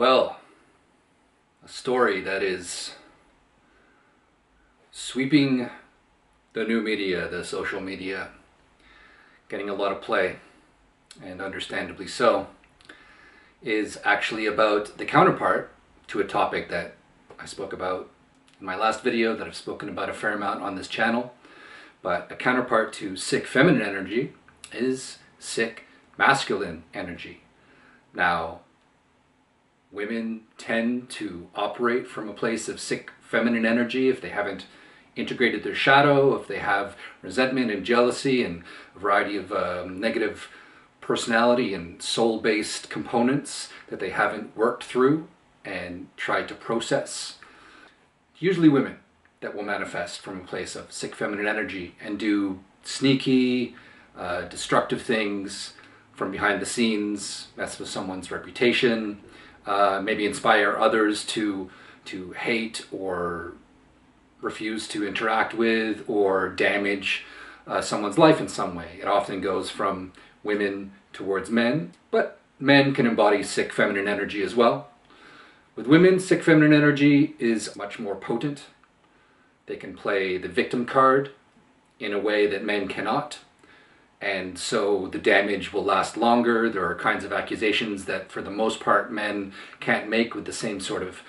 Well, a story that is sweeping the new media, the social media, getting a lot of play, and understandably so, is actually about the counterpart to a topic that I spoke about in my last video, that I've spoken about a fair amount on this channel. But a counterpart to sick feminine energy is sick masculine energy. Now, women tend to operate from a place of sick feminine energy if they haven't integrated their shadow, if they have resentment and jealousy and a variety of negative personality and soul-based components that they haven't worked through and tried to process. Usually women that will manifest from a place of sick feminine energy and do sneaky, destructive things from behind the scenes, mess with someone's reputation, maybe inspire others to hate or refuse to interact with or damage someone's life in some way. It often goes from women towards men, but men can embody sick feminine energy as well. With women, sick feminine energy is much more potent. They can play the victim card in a way that men cannot. And so the damage will last longer. There are kinds of accusations that for the most part men can't make with the same sort of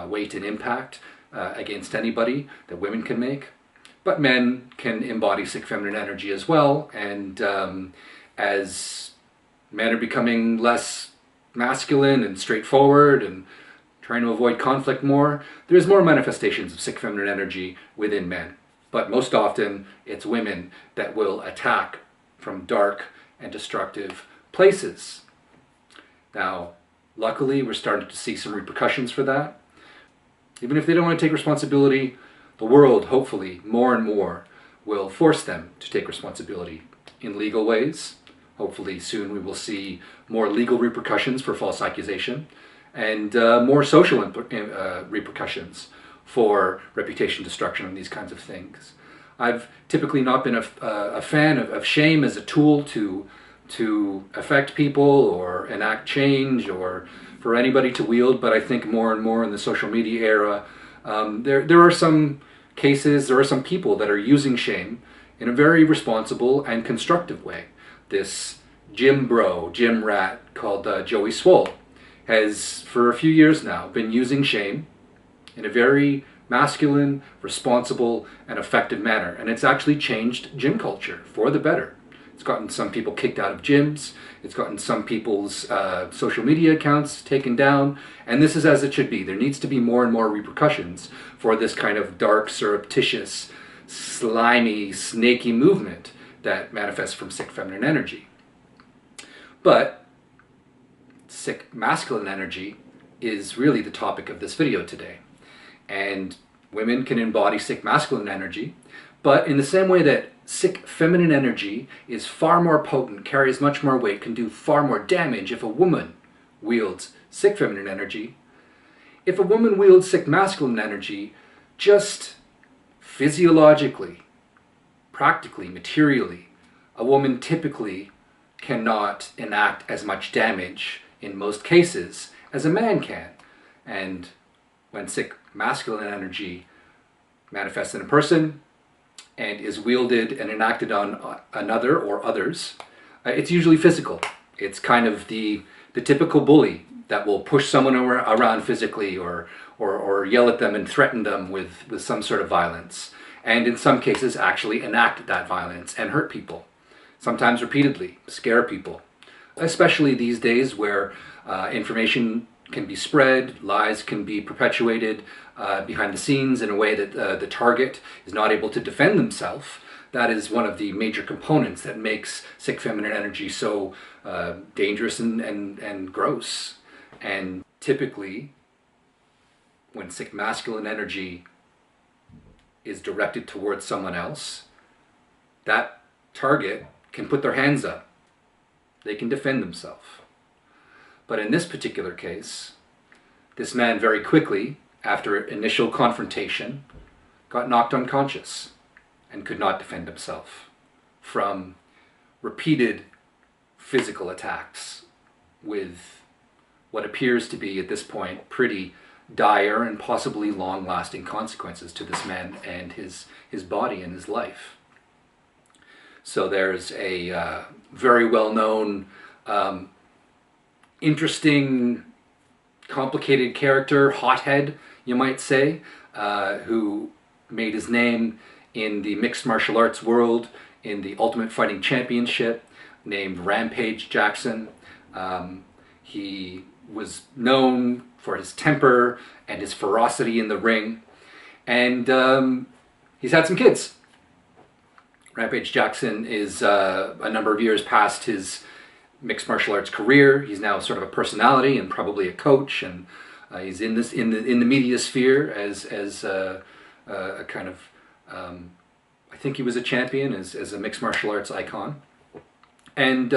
weight and impact against anybody that women can make. But men can embody sick feminine energy as well, and as men are becoming less masculine and straightforward and trying to avoid conflict more, there's more manifestations of sick feminine energy within men. But most often it's women that will attack from dark and destructive places. Now, luckily, we're starting to see some repercussions for that. Even if they don't want to take responsibility, the world, hopefully, more and more will force them to take responsibility in legal ways. Hopefully, soon we will see more legal repercussions for false accusation and more social repercussions for reputation destruction and these kinds of things. I've typically not been a fan of shame as a tool to affect people or enact change or for anybody to wield, but I think more and more in the social media era, there are some cases, there are some people that are using shame in a very responsible and constructive way. This gym rat called Joey Swole has for a few years now been using shame in a very masculine, responsible, and effective manner. And it's actually changed gym culture for the better. It's gotten some people kicked out of gyms. It's gotten some people's social media accounts taken down. And this is as it should be. There needs to be more and more repercussions for this kind of dark, surreptitious, slimy, snaky movement that manifests from sick feminine energy. But sick masculine energy is really the topic of this video today. And women can embody sick masculine energy, but in the same way that sick feminine energy is far more potent, carries much more weight, can do far more damage if a woman wields sick feminine energy, if a woman wields sick masculine energy, just physiologically, practically, materially, a woman typically cannot enact as much damage in most cases as a man can. And when sick masculine energy manifests in a person and is wielded and enacted on another or others, it's usually physical. It's kind of the typical bully that will push someone around physically or yell at them and threaten them with some sort of violence. And in some cases actually enact that violence and hurt people. Sometimes repeatedly, scare people. Especially these days where information can be spread, lies can be perpetuated behind the scenes in a way that the target is not able to defend themselves. That is one of the major components that makes sick feminine energy so dangerous and gross. And typically, when sick masculine energy is directed towards someone else, that target can put their hands up. They can defend themselves. But in this particular case, this man very quickly, after initial confrontation, got knocked unconscious and could not defend himself from repeated physical attacks with what appears to be, at this point, pretty dire and possibly long-lasting consequences to this man and his body and his life. So there's a very well-known, interesting, complicated character, hothead, you might say, who made his name in the mixed martial arts world, in the Ultimate Fighting Championship, named Rampage Jackson. He was known for his temper and his ferocity in the ring, and he's had some kids. Rampage Jackson is a number of years past his mixed martial arts career. He's now sort of a personality and probably a coach, and he's in the media sphere as a kind of I think he was a champion as a mixed martial arts icon. And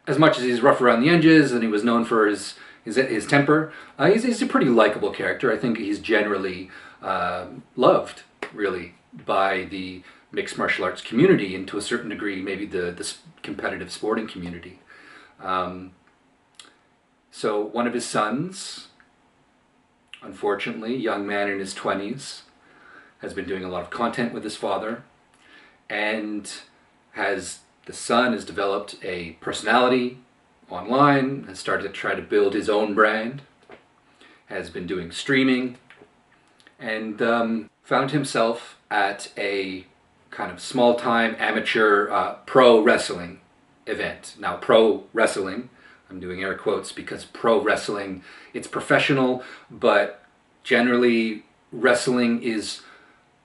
as much as he's rough around the edges and he was known for his temper, he's a pretty likable character. I think he's generally loved, really, by the mixed martial arts community, and to a certain degree maybe the competitive sporting community. So one of his sons, unfortunately, young man in his 20s, has been doing a lot of content with his father, and the son has developed a personality online, has started to try to build his own brand, has been doing streaming, and found himself at a kind of small-time amateur pro wrestling event. Now, pro wrestling, I'm doing air quotes because pro wrestling, it's professional, but generally wrestling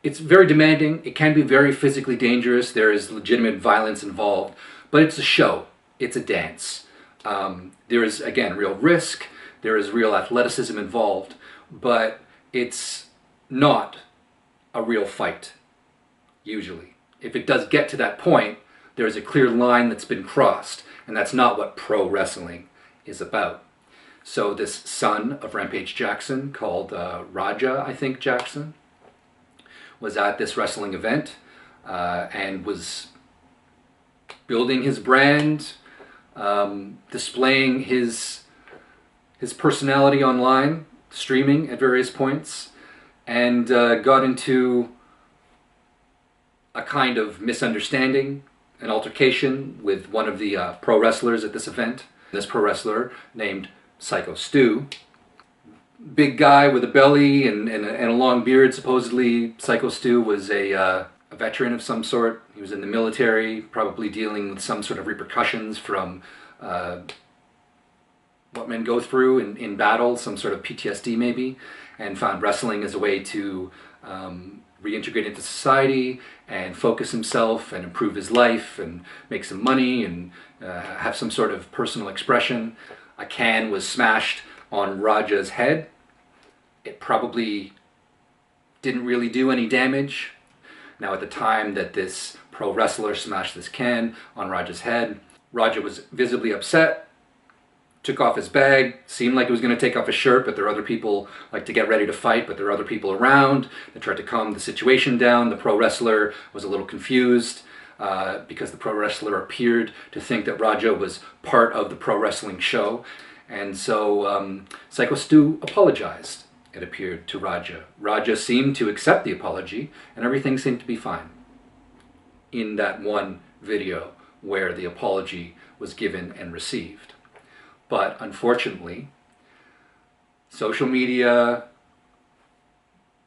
it's very demanding. It can be very physically dangerous. There is legitimate violence involved, but it's a show. It's a dance. There is, again, real risk. There is real athleticism involved, but it's not a real fight, usually. If it does get to that point, there is a clear line that's been crossed, and that's not what pro wrestling is about. So this son of Rampage Jackson, called Raja, I think, Jackson, was at this wrestling event and was building his brand, displaying his personality online, streaming at various points, and got into a kind of misunderstanding, an altercation with one of the pro wrestlers at this event. This pro wrestler named Psycho Stu, big guy with a belly and a long beard, supposedly. Psycho Stu was a veteran of some sort. He was in the military, probably dealing with some sort of repercussions from what men go through in battle, some sort of PTSD maybe, and found wrestling as a way to reintegrate into society and focus himself and improve his life and make some money and have some sort of personal expression. A can was smashed on Raja's head. It probably didn't really do any damage. Now, at the time that this pro wrestler smashed this can on Raja's head, Raja was visibly upset, took off his bag, seemed like he was going to take off his shirt, but there are other people like to get ready to fight, but there are other people around. They tried to calm the situation down. The pro wrestler was a little confused because the pro wrestler appeared to think that Raja was part of the pro wrestling show. And so Psycho Stu apologized, it appeared, to Raja. Raja seemed to accept the apology, and everything seemed to be fine in that one video where the apology was given and received. But unfortunately, social media,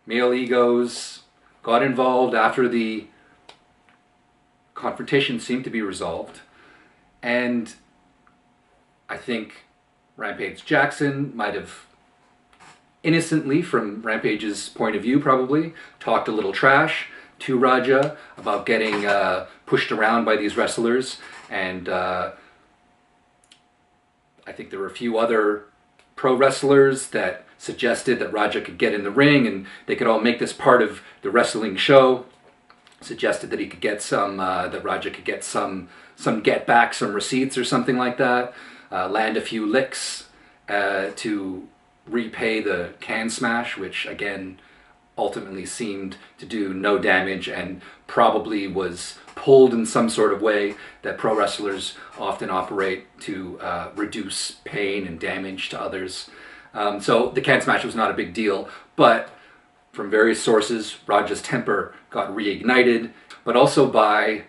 male egos got involved after the confrontation seemed to be resolved, and I think Rampage Jackson might have innocently, from Rampage's point of view probably, talked a little trash to Raja about getting pushed around by these wrestlers, and I think there were a few other pro wrestlers that suggested that Raja could get in the ring and they could all make this part of the wrestling show. Suggested that he could get that Raja could get some get back, some receipts or something like that. Land a few licks to repay the can smash, which again ultimately seemed to do no damage and probably was pulled in some sort of way that pro wrestlers often operate to reduce pain and damage to others. So the cancer match was not a big deal, but from various sources, Raja's temper got reignited, but also by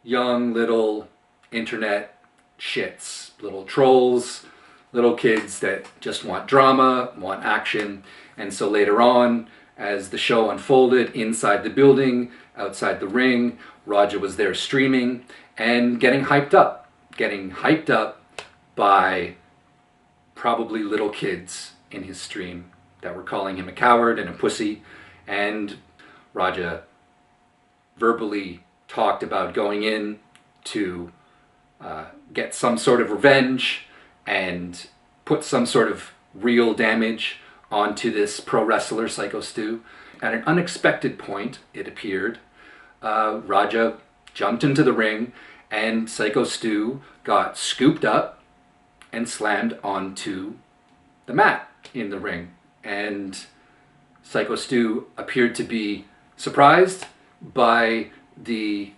young little internet shits, little trolls, little kids that just want drama, want action. And so later on, as the show unfolded inside the building, outside the ring, Raja was there streaming and getting hyped up by probably little kids in his stream that were calling him a coward and a pussy. And Raja verbally talked about going in to get some sort of revenge and put some sort of real damage onto this pro wrestler, Psycho Stu. At an unexpected point, it appeared, Raja jumped into the ring and Psycho Stu got scooped up and slammed onto the mat in the ring. And Psycho Stu appeared to be surprised by the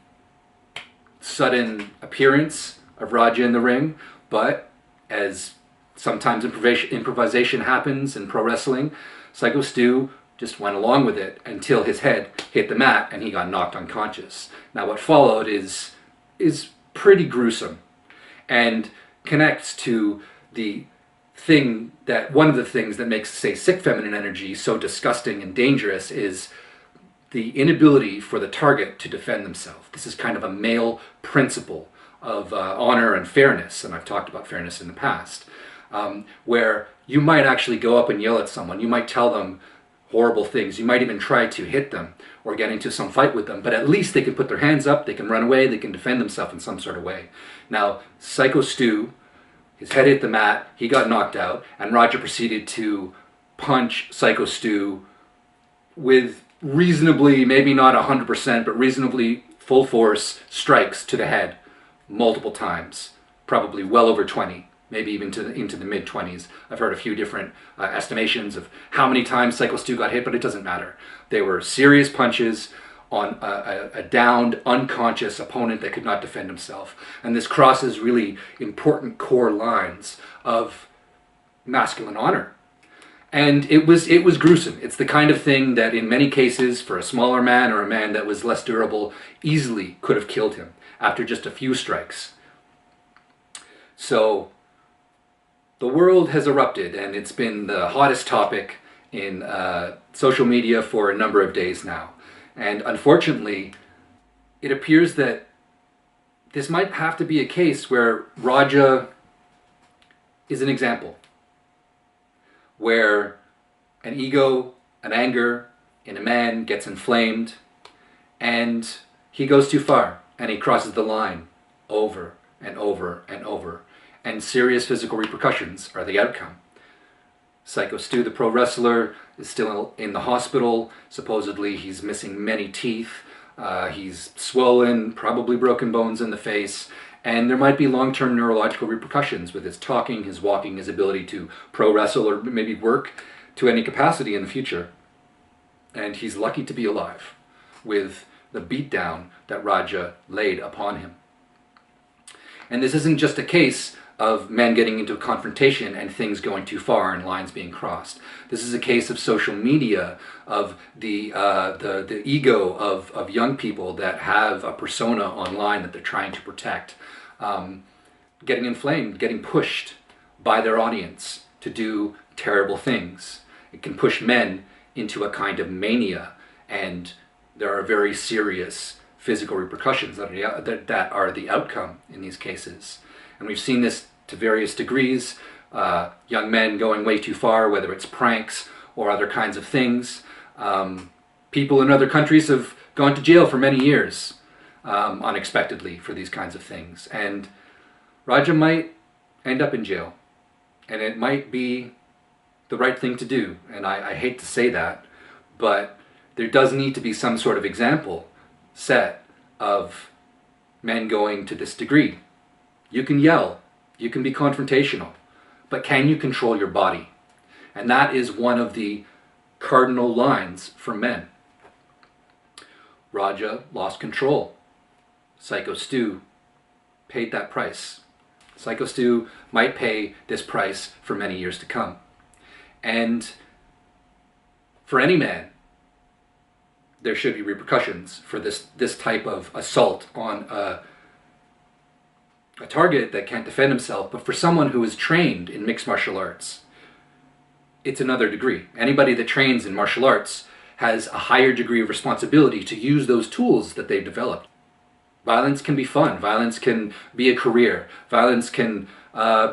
sudden appearance of Raja in the ring, but as sometimes improvisation happens in pro wrestling, Psycho Stu just went along with it until his head hit the mat and he got knocked unconscious. Now what followed is pretty gruesome and connects to the thing that one of the things that makes, say, sick feminine energy so disgusting and dangerous is the inability for the target to defend themselves. This is kind of a male principle of honor and fairness, and I've talked about fairness in the past, where you might actually go up and yell at someone, you might tell them horrible things, you might even try to hit them or get into some fight with them, but at least they can put their hands up, they can run away, they can defend themselves in some sort of way. Now, Psycho Stu, his head hit the mat, he got knocked out, and Raja proceeded to punch Psycho Stu with reasonably, maybe not 100%, but reasonably full force strikes to the head multiple times, probably well over 20, maybe even into the mid-20s. I've heard a few different estimations of how many times Psycho Stu got hit, but it doesn't matter. They were serious punches on a downed, unconscious opponent that could not defend himself. And this crosses really important core lines of masculine honor. And it was gruesome. It's the kind of thing that in many cases, for a smaller man or a man that was less durable, easily could have killed him after just a few strikes. So the world has erupted, and it's been the hottest topic in social media for a number of days now. And unfortunately, it appears that this might have to be a case where Raja is an example, where an ego, an anger in a man gets inflamed, and he goes too far, and he crosses the line over and over and over, and serious physical repercussions are the outcome. Psycho Stu, the pro wrestler, is still in the hospital. Supposedly he's missing many teeth. He's swollen, probably broken bones in the face, and there might be long-term neurological repercussions with his talking, his walking, his ability to pro wrestle or maybe work to any capacity in the future. And he's lucky to be alive with the beatdown that Raja laid upon him. And this isn't just a case of men getting into a confrontation and things going too far and lines being crossed. This is a case of social media, of the ego of young people that have a persona online that they're trying to protect, getting inflamed, getting pushed by their audience to do terrible things. It can push men into a kind of mania, and there are very serious physical repercussions that are the outcome in these cases. And we've seen this to various degrees, young men going way too far, whether it's pranks or other kinds of things. People in other countries have gone to jail for many years, unexpectedly, for these kinds of things. And Raja might end up in jail, and it might be the right thing to do. And I hate to say that, but there does need to be some sort of example set of men going to this degree. You can yell, you can be confrontational, but can you control your body? And that is one of the cardinal lines for men. Raja lost control. Psycho Stu paid that price. Psycho Stu might pay this price for many years to come. And for any man, there should be repercussions for this type of assault on a target that can't defend himself. But for someone who is trained in mixed martial arts, it's another degree. Anybody that trains in martial arts has a higher degree of responsibility to use those tools that they've developed. Violence can be fun. Violence can be a career. Violence can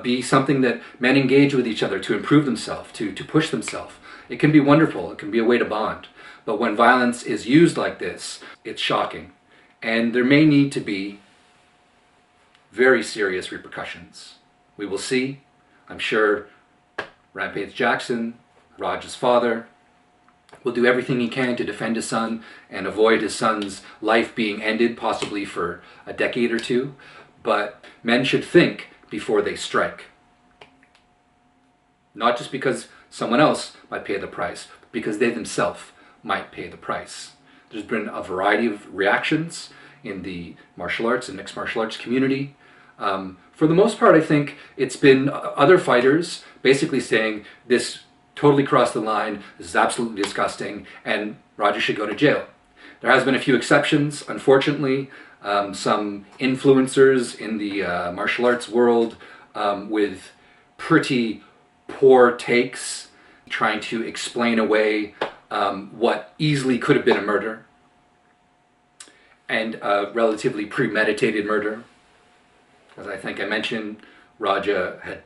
be something that men engage with each other to improve themselves, to push themselves. It can be wonderful. It can be a way to bond. But when violence is used like this, it's shocking. And there may need to be very serious repercussions. We will see. I'm sure Rampage Jackson, Raj's father, will do everything he can to defend his son and avoid his son's life being ended, possibly for a decade or two. But men should think before they strike. Not just because someone else might pay the price, but because they themselves might pay the price. There's been a variety of reactions in the martial arts and mixed martial arts community. For the most part, I think it's been other fighters basically saying this totally crossed the line, this is absolutely disgusting, and Raja should go to jail. There has been a few exceptions, unfortunately. Some influencers in the martial arts world with pretty poor takes, trying to explain away what easily could have been a murder, and a relatively premeditated murder. As I think I mentioned, Raja had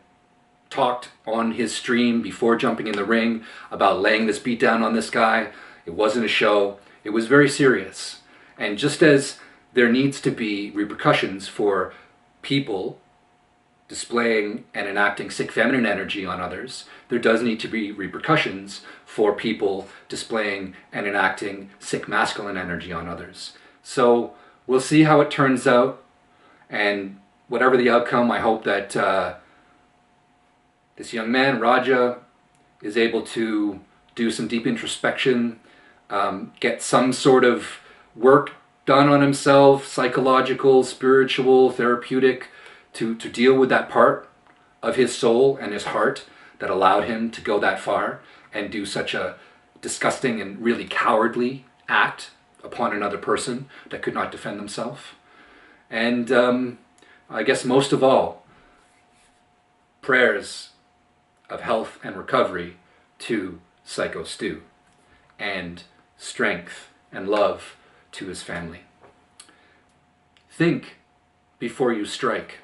talked on his stream before jumping in the ring about laying this beat down on this guy. It wasn't a show. It was very serious. And just as there needs to be repercussions for people displaying and enacting sick feminine energy on others, there does need to be repercussions for people displaying and enacting sick masculine energy on others. So we'll see how it turns out, and whatever the outcome, I hope that this young man, Raja, is able to do some deep introspection, get some sort of work done on himself, psychological, spiritual, therapeutic, to deal with that part of his soul and his heart that allowed him to go that far and do such a disgusting and really cowardly act upon another person that could not defend themselves. And I guess most of all, prayers of health and recovery to Psycho Stu, and strength and love to his family. Think before you strike.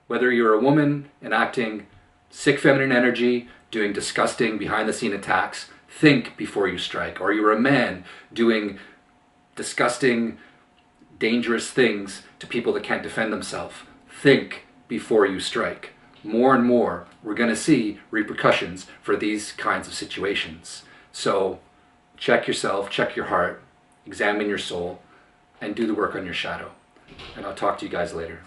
Whether you're a woman enacting sick feminine energy, doing disgusting behind-the-scene attacks, think before you strike. Or you're a man doing disgusting, dangerous things to people that can't defend themselves. Think before you strike. More and more, we're going to see repercussions for these kinds of situations. So check yourself, check your heart, examine your soul, and do the work on your shadow. And I'll talk to you guys later.